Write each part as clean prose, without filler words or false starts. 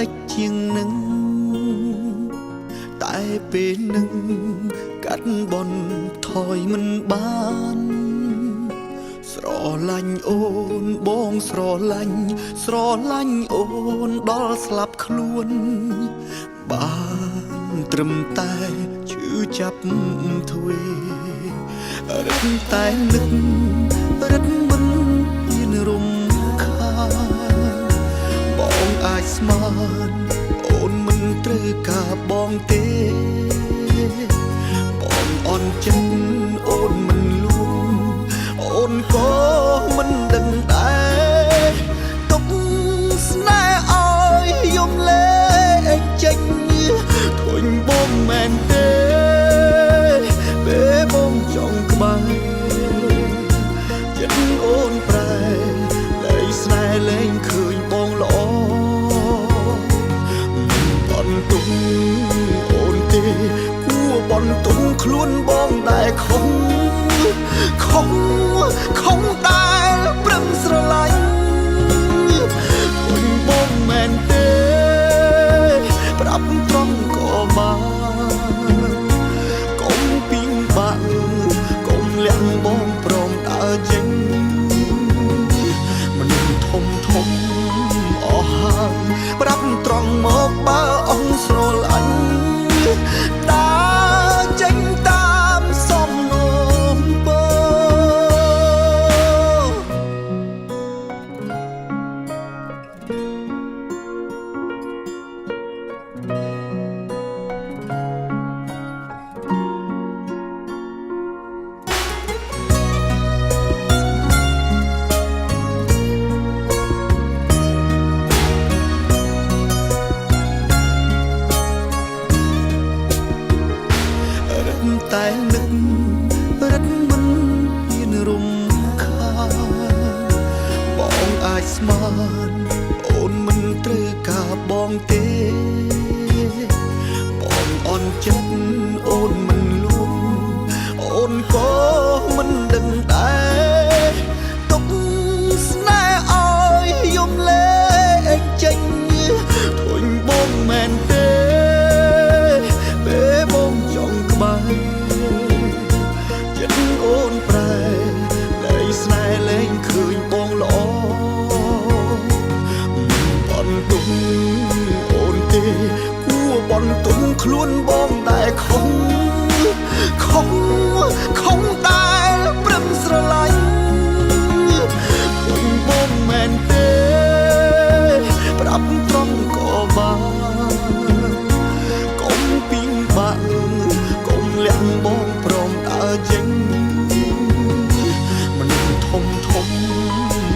តិចជាងនឹងតែពេលនឹងកាត់បនថយមិនបានស្រឡាញ់អូនបងស្រឡាញ់អូនដល់ស្លាប់ខ្លួនបានត្រឹមតែឈឺចាប់ទ្វេរឹតតែនឹករឹតមិនហ៊ានរំខានបងអាចស្មានអូនមិនត្រូវការបងទេបងអន់ចិត្តអូនមិនលួងអូនក៏មិនដឹងដែរទុកស្នេហ៍ឲ្យយំលេងចេញធុញបងមែនទេពេលបងចង់ក្បែរចិត្តអូនប្រែលែងស្នេហ៍លែងឃើញបងល្អបន់ទុំអូនទេគួរបន់ទុំខ្លួនបងដែលខំដែលប្រឹងស្រឡាញ់ធុញបងមែនទេប្រាប់ត្រង់ក៏បានកុំពីងបាក់កុំលាក់បងព្រមដើរចេញមនុស្សធំអស់ហើយប្រាប់ត្រង់មកបើអងស្រឡាញ់ដើរចេញតាមសំណូមពរតែនឹករឹតមិនហ៊ានរំខានបងអាចស្មានអូនមិនត្រូវការបងទេបងអន់ចិត្តអូនមិនលួងអូនក៏មិនដឹងដែរទុកស្នេហ៍ឲ្យយំលេងចេញធុញបងមែនទេពេលបងចង់ក្បែរអូនប្រែលែងស្នេហ៍លែងឃើញបងល្អបន់ទុំអូនទេគួរបន់ទុំខ្លួនបងដែលខំដែលប្រឹងស្រឡាញ់ធុញបងមែនទេប្រាប់ត្រង់ក៏បានកុំពីងបាក់កុំលាក់បងព្រមដើរចេញធំ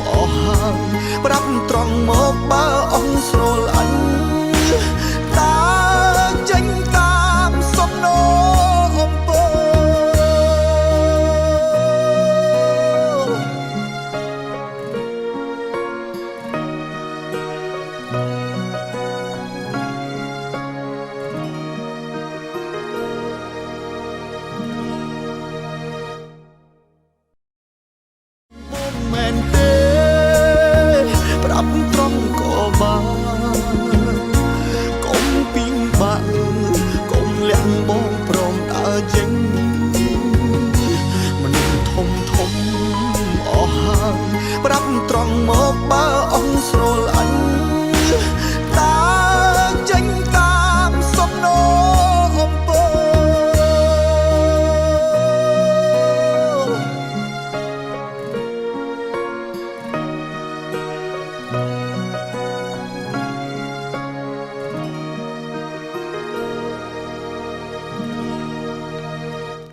អស់ហើយប្រាប់ត្រង់មកបើអងស្រឡាញ់ដើរចេញតាមសំណូមពរមែនទេប្រាប់ត្រង់ក៏បានកុំពីងបាក់កុំលាក់បងព្រមដើរចេញមនុស្សធំអស់ហើយប្រាប់ត្រង់មកបើអងស្រ